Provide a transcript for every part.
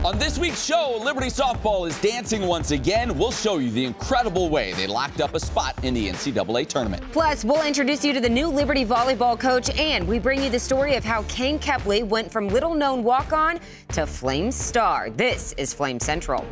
On this week's show, Liberty Softball is dancing once again. We'll show you the incredible way they locked up a spot in the NCAA tournament. Plus, we'll introduce you to the new Liberty Volleyball coach, and we bring you the story of how Kane Kepley went from little-known walk-on to Flames star. This is Flame Central.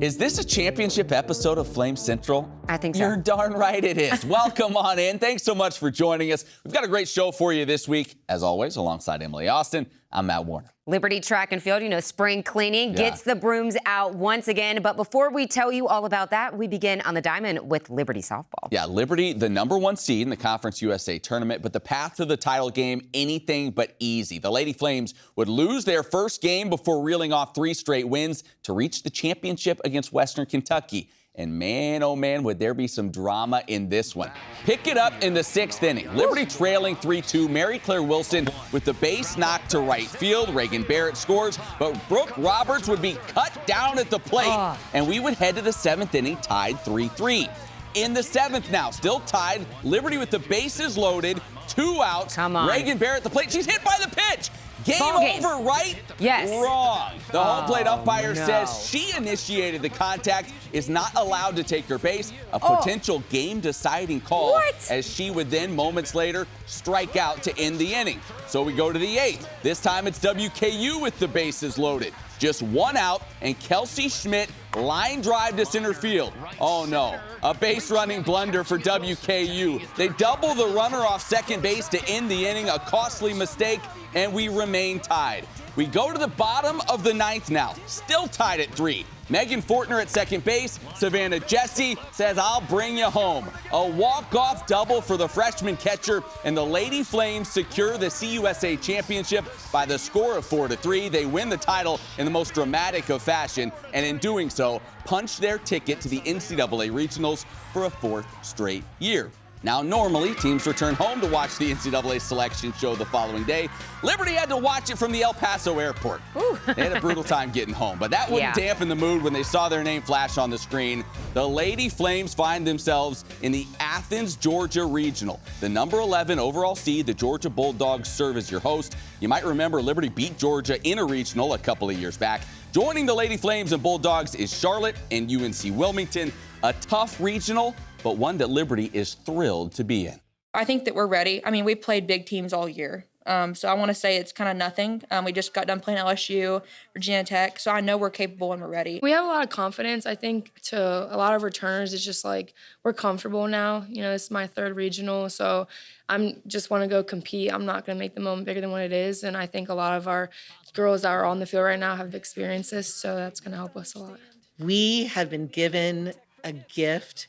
Is this a championship episode of Flame Central? I think so. You're darn right it is. Welcome on in. Thanks so much for joining us. We've got a great show for you this week. As always, alongside Emily Austin, I'm Matt Warner. Liberty Track and Field, spring cleaning gets the brooms out once again. But before we tell you all about that, we begin on the diamond with Liberty Softball. Yeah, Liberty, the #1 seed in the Conference USA tournament, but the path to the title game, anything but easy. The Lady Flames would lose their first game before reeling off 3 straight wins to reach the championship against Western Kentucky. And man, oh man, would there be some drama in this one. Pick it up in the 6th inning. Liberty trailing 3-2. Mary Claire Wilson with the base knocked to right field. Reagan Barrett scores, but Brooke Roberts would be cut down at the plate. And we would head to the 7th inning tied 3-3. In the 7th now, still tied. Liberty with the bases loaded. 2 outs. Come on. Reagan Barrett at the plate. She's hit by the pitch. Game over, right? Yes. Wrong. The home plate umpire says she initiated the contact, is not allowed to take her base. A potential game-deciding call, as she would then, moments later, strike out to end the inning. So we go to the 8th. This time it's WKU with the bases loaded. Just 1 out, and Kelsey Schmidt line drive to center field. Oh no, a base running blunder for WKU. They double the runner off second base to end the inning, a costly mistake, and we remain tied. We go to the bottom of the 9th now, still tied at 3. Megan Fortner at second base. Savannah Jesse says, "I'll bring you home." A walk-off double for the freshman catcher, and the Lady Flames secure the CUSA championship by the score of 4-3. They win the title in the most dramatic of fashion, and in doing so, punch their ticket to the NCAA regionals for a 4th straight year. Now, normally, teams return home to watch the NCAA selection show the following day. Liberty had to watch it from the El Paso airport. They had a brutal time getting home, but that wouldn't dampen the mood when they saw their name flash on the screen. The Lady Flames find themselves in the Athens, Georgia regional. The #11 overall seed, the Georgia Bulldogs, serve as your host. You might remember Liberty beat Georgia in a regional a couple of years back. Joining the Lady Flames and Bulldogs is Charlotte and UNC Wilmington. A tough regional, but one that Liberty is thrilled to be in. I think that we're ready. I mean, we've played big teams all year. So I want to say it's kind of nothing. We just got done playing LSU, Virginia Tech, so I know we're capable and we're ready. We have a lot of confidence. I think to a lot of returners, it's just like we're comfortable now. It's my 3rd regional, so I'm just want to go compete. I'm not going to make the moment bigger than what it is, and I think a lot of our girls that are on the field right now have experienced this, so that's going to help us a lot. We have been given a gift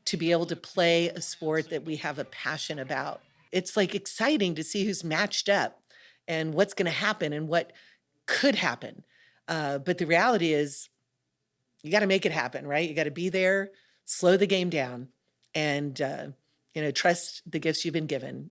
to be able to play a sport that we have a passion about. It's like exciting to see who's matched up and what's going to happen and what could happen. But the reality is you got to make it happen, right? You got to be there, slow the game down, and trust the gifts you've been given.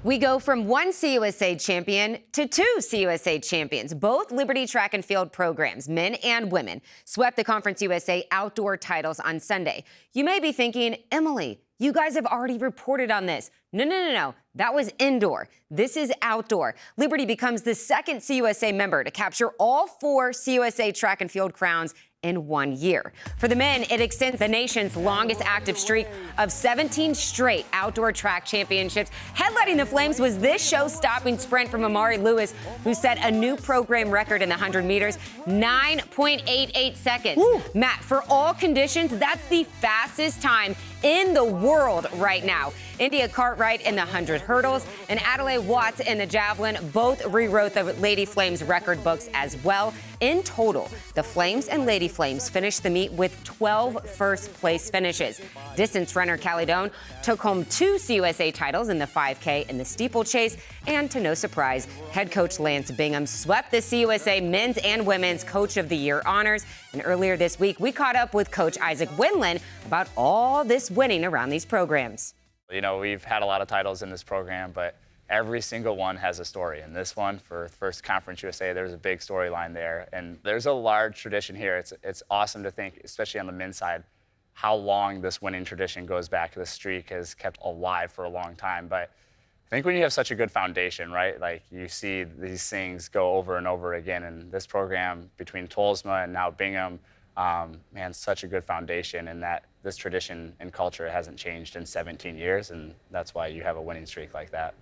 We go from 1 CUSA champion to 2 CUSA champions. Both Liberty Track and Field programs, men and women, swept the Conference USA outdoor titles on Sunday. You may be thinking, Emily, you guys have already reported on this. No. That was indoor. This is outdoor. Liberty becomes the 2nd CUSA member to capture all 4 CUSA track and field crowns in 1 year. For the men, it extends the nation's longest active streak of 17 straight outdoor track championships. Headlighting the Flames was this show-stopping sprint from Amari Lewis, who set a new program record in the 100 meters, 9.88 seconds. Woo. Matt, for all conditions, that's the fastest time in the world right now. India Cartwright in the 100 hurdles and Adelaide Watts in the javelin both rewrote the Lady Flames record books as well. In total, the Flames and Lady Flames finished the meet with 12 first-place finishes. Distance runner Callie Doan took home 2 CUSA titles in the 5K and the steeplechase, and to no surprise, head coach Lance Bingham swept the CUSA Men's and Women's Coach of the Year honors. And earlier this week, we caught up with Coach Isaac Winland about all this winning around these programs. We've had a lot of titles in this program, but every single one has a story. And this one, for first Conference USA, there's a big storyline there. And there's a large tradition here. It's awesome to think, especially on the men's side, how long this winning tradition goes back. The streak has kept alive for a long time. But I think when you have such a good foundation, right, like you see these things go over and over again. And this program between Tolsma and now Bingham, man, such a good foundation, and that this tradition and culture hasn't changed in 17 years. And that's why you have a winning streak like that.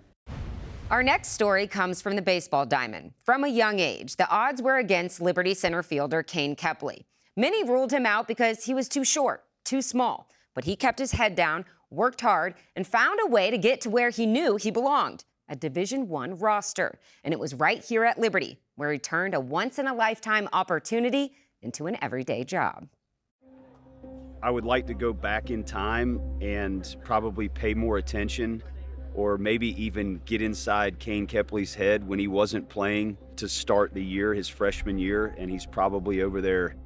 Our next story comes from the baseball diamond. From a young age, the odds were against Liberty center fielder Kane Kepley. Many ruled him out because he was too short, too small. But he kept his head down, worked hard, and found a way to get to where he knew he belonged, a Division I roster. And it was right here at Liberty, where he turned a once-in-a-lifetime opportunity into an everyday job. I would like to go back in time and probably pay more attention, or maybe even get inside Kane Kepley's head when he wasn't playing to start the year, his freshman year, and he's probably over there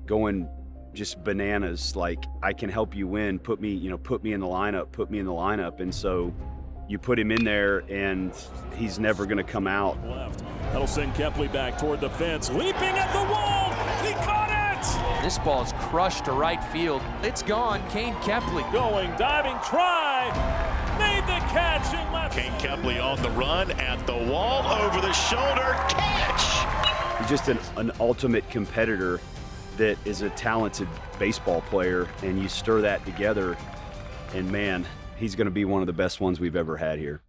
going just bananas, like, I can help you win, put me in the lineup. And so you put him in there and he's never gonna come out. Left. That'll send Kepley back toward the fence, leaping at the wall, he caught it! This ball is crushed to right field. It's gone, Kane Kepley. Going, diving, try, made the catch in left. Kane Kepley on the run, at the wall, over the shoulder, catch! He's just an ultimate competitor that is a talented baseball player, and you stir that together, and man, he's going to be one of the best ones we've ever had here.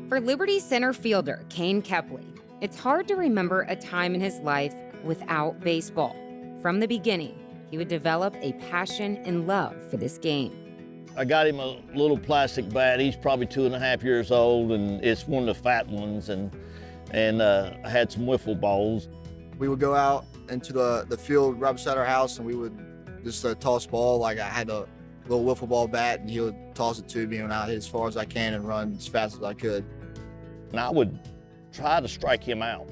For Liberty center fielder Kane Kepley, it's hard to remember a time in his life without baseball. From the beginning, he would develop a passion and love for this game. I got him a little plastic bat. He's probably 2.5 years old, and it's one of the fat ones, and I had some wiffle balls. We would go out into the field right beside our house, and we would just toss ball. Like, I had a little wiffle ball bat, and he would toss it to me, and I'd hit as far as I can and run as fast as I could. And I would try to strike him out,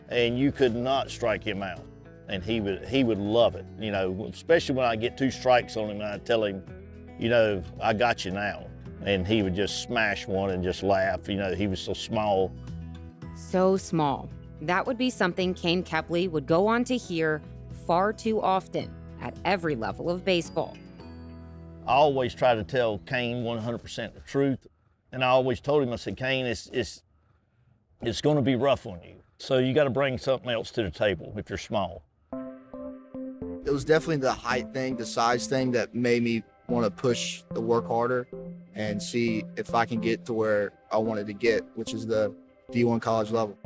and you could not strike him out. And he would love it, you know, especially when I get 2 strikes on him and I tell him, you know, I got you now. And he would just smash one and just laugh. You know, he was so small. So small. That would be something Kane Kepley would go on to hear far too often at every level of baseball. I always try to tell Kane 100% the truth. And I always told him, I said, Kane, it's going to be rough on you. So you got to bring something else to the table if you're small. It was definitely the height thing, the size thing that made me want to push the work harder and see if I can get to where I wanted to get, which is the D1 college level.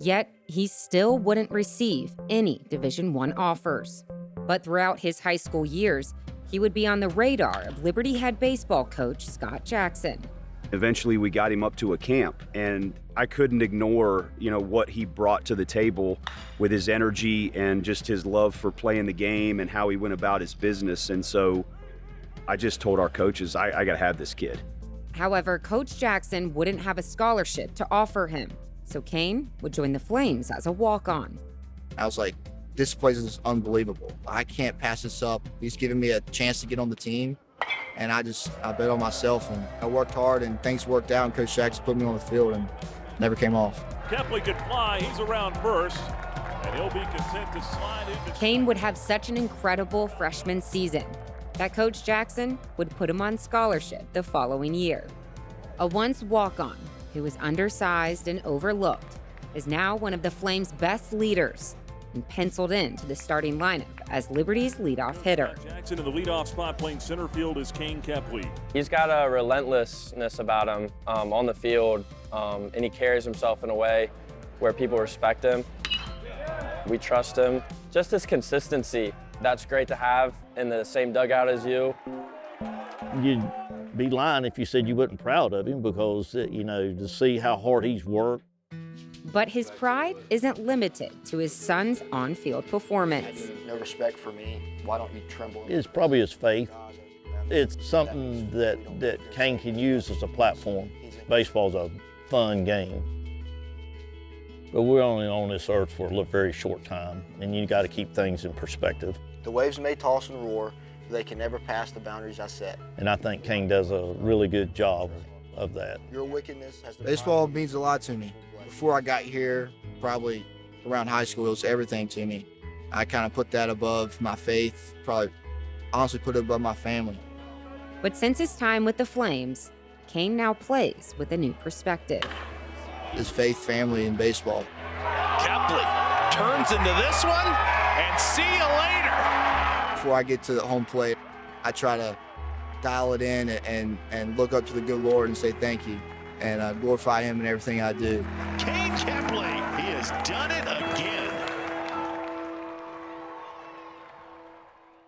Yet, he still wouldn't receive any Division I offers. But throughout his high school years, he would be on the radar of Liberty head baseball coach Scott Jackson. Eventually, we got him up to a camp, and I couldn't ignore, what he brought to the table with his energy and just his love for playing the game and how he went about his business. And so I just told our coaches, I got to have this kid. However, Coach Jackson wouldn't have a scholarship to offer him, so Kane would join the Flames as a walk-on. I was like, this place is unbelievable. I can't pass this up. He's giving me a chance to get on the team. And I bet on myself, and I worked hard, and things worked out, and Coach Jackson put me on the field and never came off. Kepley could fly. He's around first, and he'll be content to slide into... Kane would have such an incredible freshman season that Coach Jackson would put him on scholarship the following year. A once walk-on who was undersized and overlooked is now one of the Flames' best leaders and penciled into the starting lineup as Liberty's leadoff hitter. Jackson in the leadoff spot playing center field is Kane Kepley. He's got a relentlessness about him on the field, and he carries himself in a way where people respect him. We trust him. Just his consistency, that's great to have in the same dugout as you. You'd be lying if you said you wasn't proud of him, because, to see how hard he's worked. But his pride isn't limited to his son's on-field performance. No respect for me. Why don't you tremble? It's probably his faith. It's something that Kane can use as a platform. Baseball's a fun game. But we're only on this earth for a very short time, and you got to keep things in perspective. The waves may toss and roar, but they can never pass the boundaries I set. And I think Kane does a really good job of that. Your wickedness has Baseball means a lot to me. Before I got here, probably around high school, it was everything to me. I kind of put that above my faith, probably honestly put it above my family. But since his time with the Flames, Kane now plays with a new perspective. His faith, family, and baseball. Kepley turns into this one, and see you later. Before I get to the home plate, I try to dial it in and look up to the good Lord and say thank you and glorify him in everything I do. Kane Kepley, he has done it again.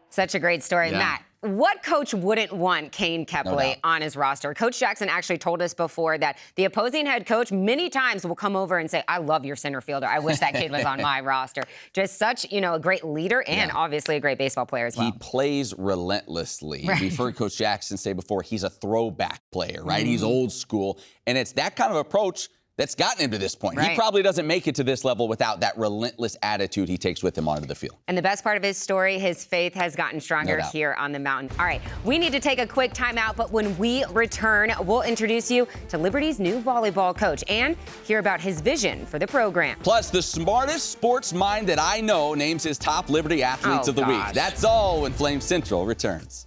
Such a great story. Yeah. Matt, what coach wouldn't want Kane Kepley on his roster? Coach Jackson actually told us before that the opposing head coach many times will come over and say, I love your center fielder. I wish that kid was on my roster. Just such, a great leader and obviously a great baseball player as well. He plays relentlessly. Right. We've heard Coach Jackson say before, he's a throwback player, right? He's old school. And it's that kind of approach that's gotten him to this point. Right. He probably doesn't make it to this level without that relentless attitude he takes with him onto the field. And the best part of his story, his faith has gotten stronger here on the mountain. All right, we need to take a quick timeout, but when we return, we'll introduce you to Liberty's new volleyball coach and hear about his vision for the program. Plus, the smartest sports mind that I know names his top Liberty athletes of the week. That's all when Flame Central returns.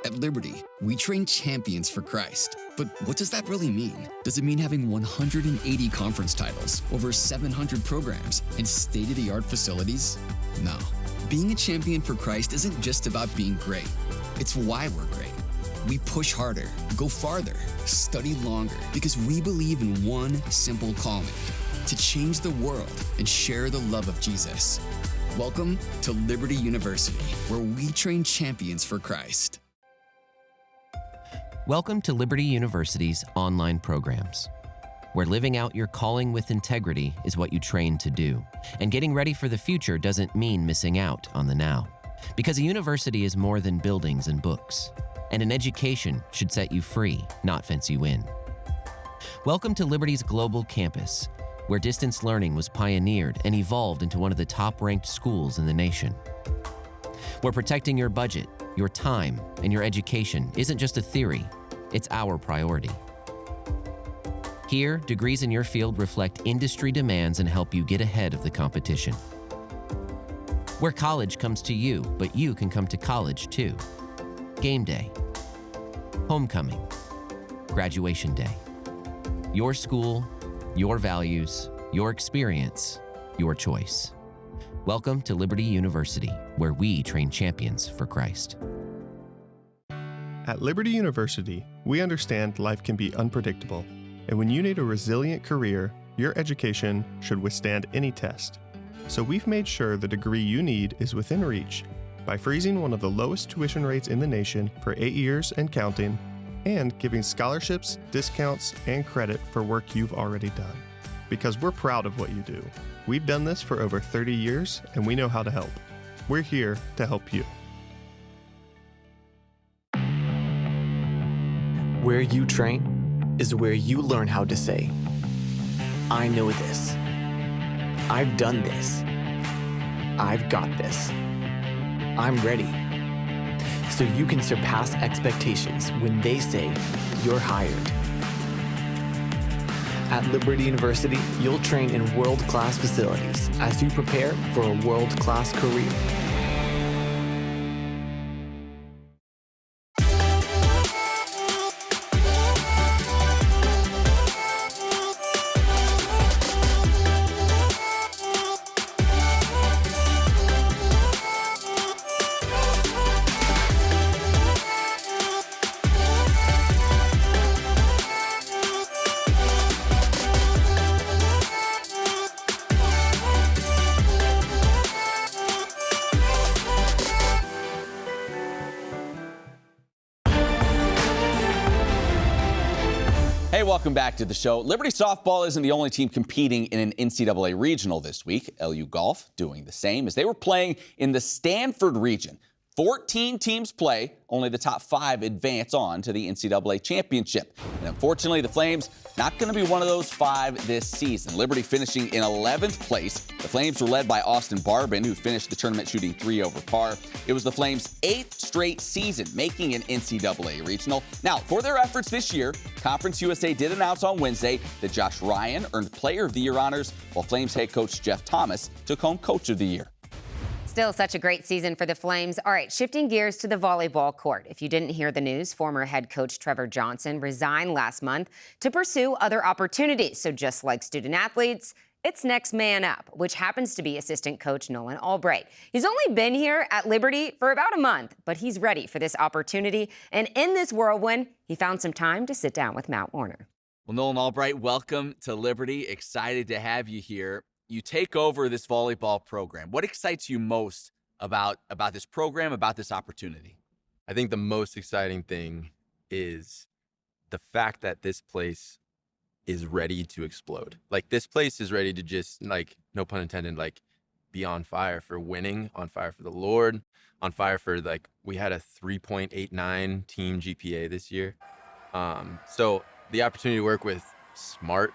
At Liberty, we train champions for Christ. But what does that really mean? Does it mean having 180 conference titles, over 700 programs, and state-of-the-art facilities? No. Being a champion for Christ isn't just about being great. It's why we're great. We push harder, go farther, study longer, because we believe in one simple calling: to change the world and share the love of Jesus. Welcome to Liberty University, where we train champions for Christ. Welcome to Liberty University's online programs, where living out your calling with integrity is what you train to do. And getting ready for the future doesn't mean missing out on the now. Because a university is more than buildings and books. And an education should set you free, not fence you in. Welcome to Liberty's global campus, where distance learning was pioneered and evolved into one of the top-ranked schools in the nation. Where protecting your budget, your time, and your education isn't just a theory, it's our priority. Here, degrees in your field reflect industry demands and help you get ahead of the competition. Where college comes to you, but you can come to college too. Game day, homecoming, graduation day. Your school, your values, your experience, your choice. Welcome to Liberty University, where we train champions for Christ. At Liberty University, we understand life can be unpredictable, and when you need a resilient career, your education should withstand any test. So we've made sure the degree you need is within reach by freezing one of the lowest tuition rates in the nation for 8 years and counting, and giving scholarships, discounts, and credit for work you've already done. Because we're proud of what you do. We've done this for over 30 years, and we know how to help. We're here to help you. Where you train is where you learn how to say, I know this. I've done this. I've got this. I'm ready. So you can surpass expectations when they say you're hired. At Liberty University, you'll train in world-class facilities as you prepare for a world-class career. Welcome back to the show. Liberty Softball isn't the only team competing in an NCAA regional this week. LU Golf doing the same as they were playing in the Stanford region. 14 teams play. Only the top 5 advance on to the NCAA championship. And unfortunately, the Flames not going to be one of those 5 this season. Liberty finishing in 11th place. The Flames were led by Austin Barbin, who finished the tournament shooting 3 over par. It was the Flames' 8th straight season making an NCAA regional. Now, for their efforts this year, Conference USA did announce on Wednesday that Josh Ryan earned Player of the Year honors, while Flames head coach Jeff Thomas took home Coach of the Year. Still such a great season for the Flames. All right, shifting gears to the volleyball court. If you didn't hear the news, former head coach Trevor Johnson resigned last month to pursue other opportunities. So just like student athletes, it's next man up, which happens to be assistant coach Nolan Albrecht. He's only been here at Liberty for about a month, but he's ready for this opportunity. And in this whirlwind, he found some time to sit down with Matt Warner. Well, Nolan Albrecht, welcome to Liberty. Excited to have you here. You take over this volleyball program. What excites you most about this program, about this opportunity? I think the most exciting thing is the fact that this place is ready to explode. Like, this place is ready to just, like, no pun intended, like, be on fire for winning, on fire for the Lord, on fire for, like, we had a 3.89 team GPA this year. So the opportunity to work with smart,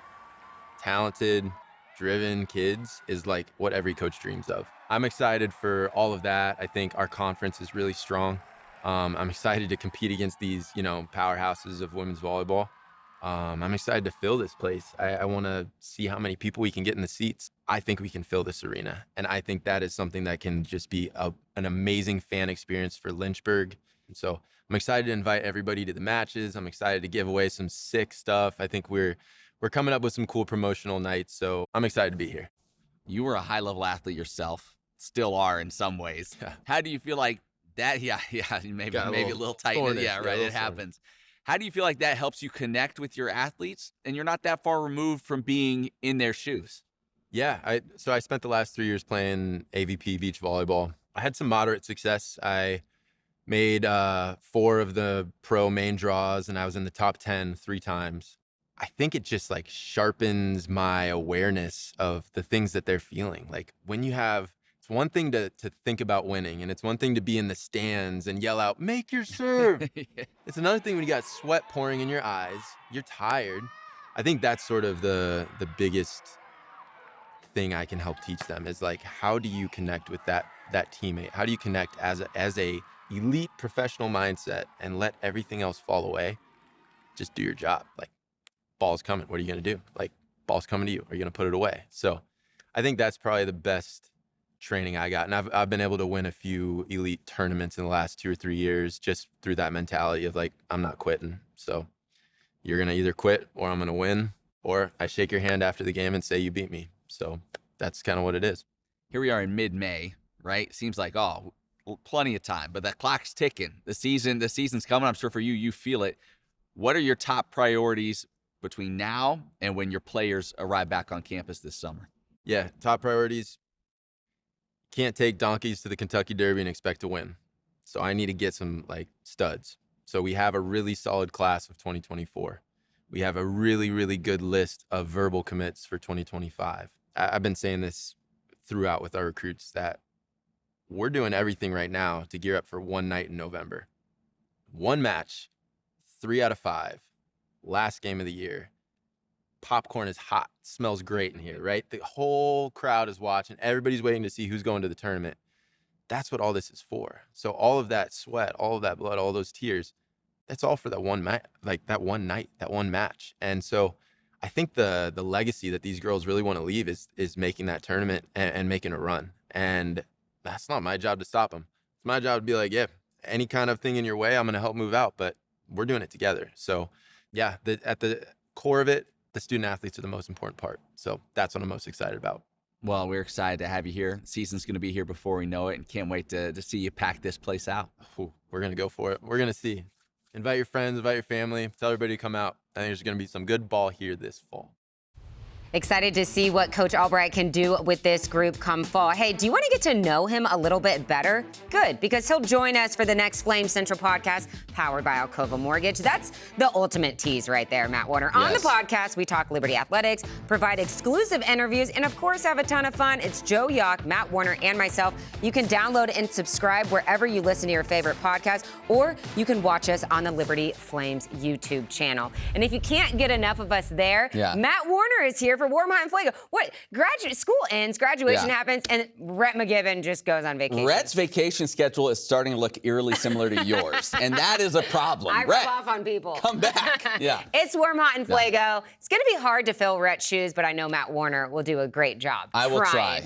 talented, driven kids is like what every coach dreams of. I'm excited for all of that. I think our conference is really strong. I'm excited to compete against these, powerhouses of women's volleyball. I'm excited to fill this place. I want to see how many people we can get in the seats. I think we can fill this arena. And I think that is something that can just be an amazing fan experience for Lynchburg. And so I'm excited to invite everybody to the matches. I'm excited to give away some sick stuff. I think we're coming up with some cool promotional nights, so I'm excited to be here. You were a high-level athlete yourself, still are in some ways. Yeah. How do you feel like that? Yeah, maybe a little tight. Yeah, right, it happens. How do you feel like that helps you connect with your athletes, and you're not that far removed from being in their shoes? Yeah, so I spent the last 3 years playing AVP beach volleyball. I had some moderate success. I made 4 of the pro main draws, and I was in the top 10 3 times. I think it just like sharpens my awareness of the things that they're feeling. Like, when you have, it's one thing to think about winning, and it's one thing to be in the stands and yell out, "Make your serve." Yeah. It's another thing when you got sweat pouring in your eyes, you're tired. I think that's sort of the biggest thing I can help teach them is, like, how do you connect with that teammate? How do you connect as a elite professional mindset and let everything else fall away? Just do your job. Like, ball's coming. What are you going to do? Like, ball's coming to you. Are you going to put it away? So I think that's probably the best training I got. And I've been able to win a few elite tournaments in the last 2 or 3 years just through that mentality of, like, I'm not quitting. So you're going to either quit or I'm going to win, or I shake your hand after the game and say you beat me. So that's kind of what it is. Here we are in mid-May, right? Seems like, plenty of time, but that clock's ticking. The season's coming. I'm sure for you feel it. What are your top priorities between now and when your players arrive back on campus this summer? Yeah, top priorities. Can't take donkeys to the Kentucky Derby and expect to win. So I need to get some, like, studs. So we have a really solid class of 2024. We have a really, really good list of verbal commits for 2025. I've been saying this throughout with our recruits that we're doing everything right now to gear up for one night in November. One match, 3 out of 5. Last game of the year. Popcorn is hot. Smells great in here, right? The whole crowd is watching. Everybody's waiting to see who's going to the tournament. That's what all this is for. So all of that sweat, all of that blood, all those tears, that's all for that one night, that one match. And so I think the legacy that these girls really want to leave is making that tournament and making a run. And that's not my job to stop them. It's my job to be like, yeah, any kind of thing in your way, I'm going to help move out, but we're doing it together. So yeah, at the core of it, the student athletes are the most important part. So that's what I'm most excited about. Well, we're excited to have you here. Season's going to be here before we know it, and can't wait to see you pack this place out. Ooh, we're going to go for it. We're going to see. Invite your friends, invite your family, tell everybody to come out. I think there's going to be some good ball here this fall. Excited to see what Coach Albrecht can do with this group come fall. Hey, do you want to get to know him a little bit better? Good, because he'll join us for the next Flame Central podcast powered by Alcova Mortgage. That's the ultimate tease right there, Matt Warner. On the podcast, we talk Liberty athletics, provide exclusive interviews, and of course have a ton of fun. It's Joe Yock, Matt Warner, and myself. You can download and subscribe wherever you listen to your favorite podcast, or you can watch us on the Liberty Flames YouTube channel. And if you can't get enough of us there, Matt Warner is here for Warm Hot Enfuego. What? School ends, graduation happens, and Rhett McGibbon just goes on vacation. Rhett's vacation schedule is starting to look eerily similar to yours, and that is a problem. I rub off on people. Come back. It's Warm Hot Enfuego. It's going to be hard to fill Rhett's shoes, but I know Matt Warner will do a great job. I will try.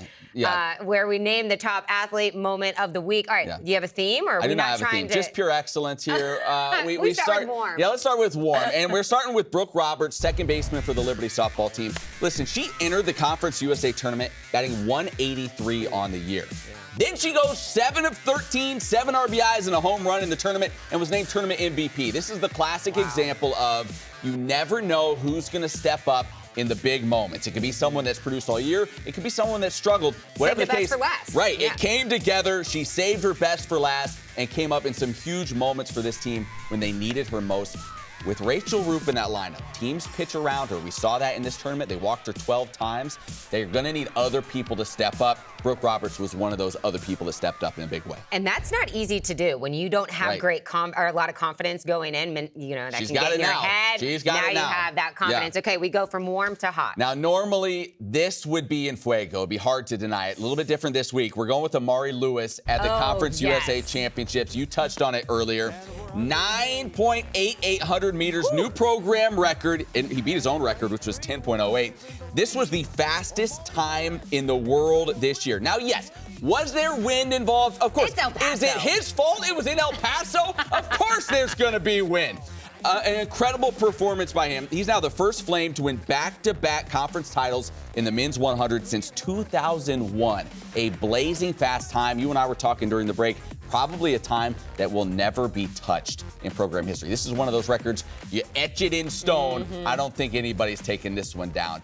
Where we name the top athlete moment of the week. All right, do you have a theme, or are we not trying to? Just pure excellence here. We start with Warm. Yeah, let's start with Warm. And we're starting with Brooke Roberts, second baseman for the Liberty softball team. Listen, she entered the Conference USA tournament batting 183 on the year. Then she goes 7 of 13, 7 RBIs and a home run in the tournament, and was named tournament MVP. This is the classic example of you never know who's going to step up in the big moments. It could be someone that's produced all year. It could be someone that's struggled. Whatever the case. Best for last. Right. It came together. She saved her best for last and came up in some huge moments for this team when they needed her most. With Rachel Roop in that lineup, teams pitch around her. We saw that in this tournament. They walked her 12 times. They're going to need other people to step up. Brooke Roberts was one of those other people that stepped up in a big way. And that's not easy to do when you don't have or a lot of confidence going in. You know, that She's can got get in it your now. head. She's got it now. You have that confidence. Okay, we go from warm to hot. Now, normally, this would be Enfuego. It'd be hard to deny it. A little bit different this week. We're going with Amari Lewis at the Conference USA Championships. You touched on it earlier. 9.8800 meters, new program record, and he beat his own record, which was 10.08. This was the fastest time in the world this year. Now, yes, was there wind involved? Of course. It's El Paso. Is it his fault it was in El Paso? Of course there's going to be wind. An incredible performance by him. He's now the first Flame to win back-to-back conference titles in the men's 100 since 2001. A blazing fast time. You and I were talking during the break. Probably a time that will never be touched in program history. This is one of those records, you etch it in stone. I don't think anybody's taken this one down,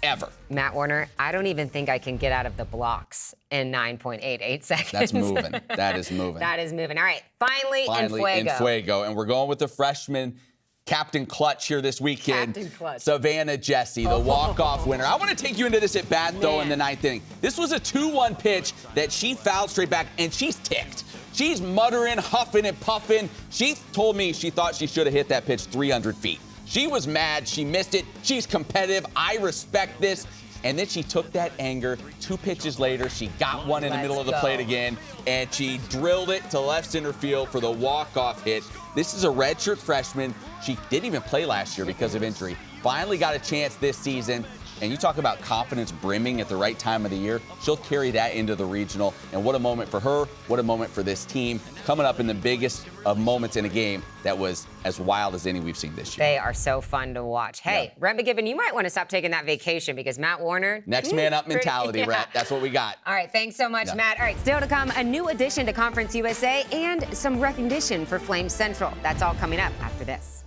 ever. Matt Warner, I don't even think I can get out of the blocks in 9.88 seconds. That's moving. That is moving. That is moving. All right, finally Enfuego. And we're going with the freshman Captain Clutch here this weekend. Captain Clutch. Savannah Jesse, the walk-off winner. I want to take you into this at bat, though, in the ninth inning. This was a 2-1 pitch that she fouled straight back, and she's ticked. She's muttering, huffing, and puffing. She told me she thought she should have hit that pitch 300 feet. She was mad. She missed it. She's competitive. I respect this. And then she took that anger. 2 pitches later, she got one in the middle of the plate again, and she drilled it to left center field for the walk-off hit. This is a redshirt freshman. She didn't even play last year because of injury. Finally got a chance this season. And you talk about confidence brimming at the right time of the year. She'll carry that into the regional. And what a moment for her. What a moment for this team. Coming up in the biggest of moments in a game that was as wild as any we've seen this year. They are so fun to watch. Hey, Rhett McGibbon, you might want to stop taking that vacation because Matt Warner. Next man up mentality, Rhett. That's what we got. All right, thanks so much, Matt. All right, still to come, a new addition to Conference USA and some recognition for Flame Central. That's all coming up after this.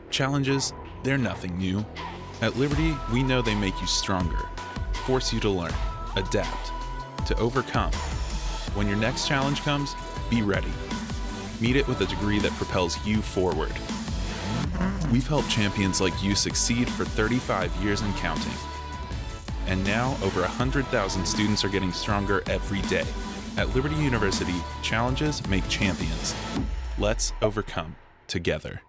Challenges, they're nothing new. At Liberty, we know they make you stronger, force you to learn, adapt, to overcome. When your next challenge comes, be ready. Meet it with a degree that propels you forward. We've helped champions like you succeed for 35 years and counting. And now, over 100,000 students are getting stronger every day. At Liberty University, challenges make champions. Let's overcome together.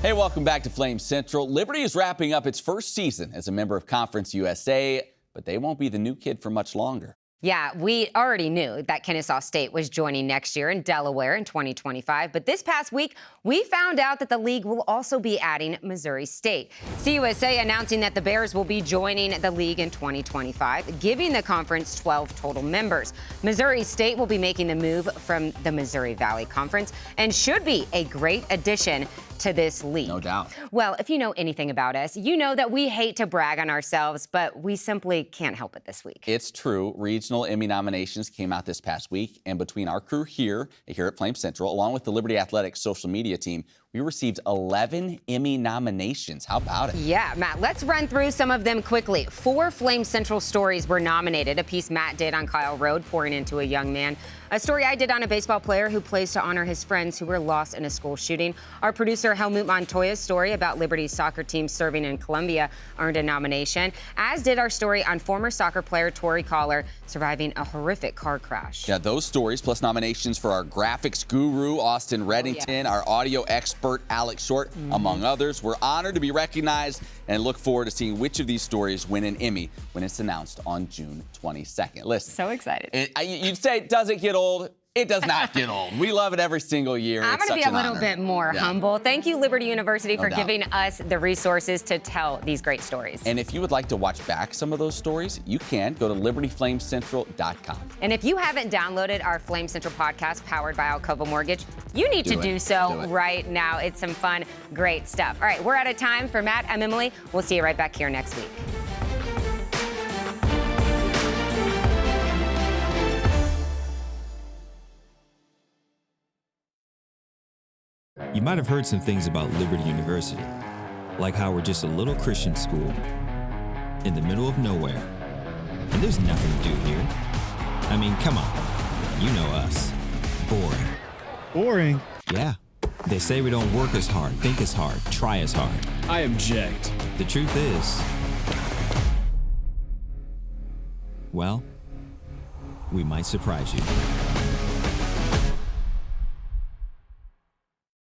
Hey, welcome back to Flame Central. Liberty is wrapping up its first season as a member of Conference USA, but they won't be the new kid for much longer. Yeah, we already knew that Kennesaw State was joining next year in Delaware in 2025. But this past week, we found out that the league will also be adding Missouri State. CUSA announcing that the Bears will be joining the league in 2025, giving the conference 12 total members. Missouri State will be making the move from the Missouri Valley Conference and should be a great addition to this league. No doubt. Well, if you know anything about us, you know that we hate to brag on ourselves, but we simply can't help it this week. It's true. Regional Emmy nominations came out this past week, and between our crew here at Flame Central, along with the Liberty Athletics social media team, we received 11 Emmy nominations. How about it? Yeah, Matt, let's run through some of them quickly. 4 Flame Central stories were nominated. A piece Matt did on Kyle Road, pouring into a young man. A story I did on a baseball player who plays to honor his friends who were lost in a school shooting. Our producer Helmut Montoya's story about Liberty's soccer team serving in Colombia earned a nomination, as did our story on former soccer player Tori Collar surviving a horrific car crash. Yeah, those stories plus nominations for our graphics guru Austin Reddington, our audio expert Alex Short, among others. We're honored to be recognized and look forward to seeing which of these stories win an Emmy when it's announced on June 22nd. Listen, so excited. You'd say, does it get old? It does not get old. We love it every single year. I'm going to be a little bit more humble. Thank you, Liberty University, for giving us the resources to tell these great stories. And if you would like to watch back some of those stories, you can go to libertyflamecentral.com. And if you haven't downloaded our Flame Central podcast powered by Alcova Mortgage, you need to do so right now. It's some fun, great stuff. All right, we're out of time. For Matt, I'm Emily. We'll see you right back here next week. You might have heard some things about Liberty University, like how we're just a little Christian school in the middle of nowhere. And there's nothing to do here. I mean, come on. You know us. Boring. Boring? Yeah. They say we don't work as hard, think as hard, try as hard. I object. The truth is, well, we might surprise you.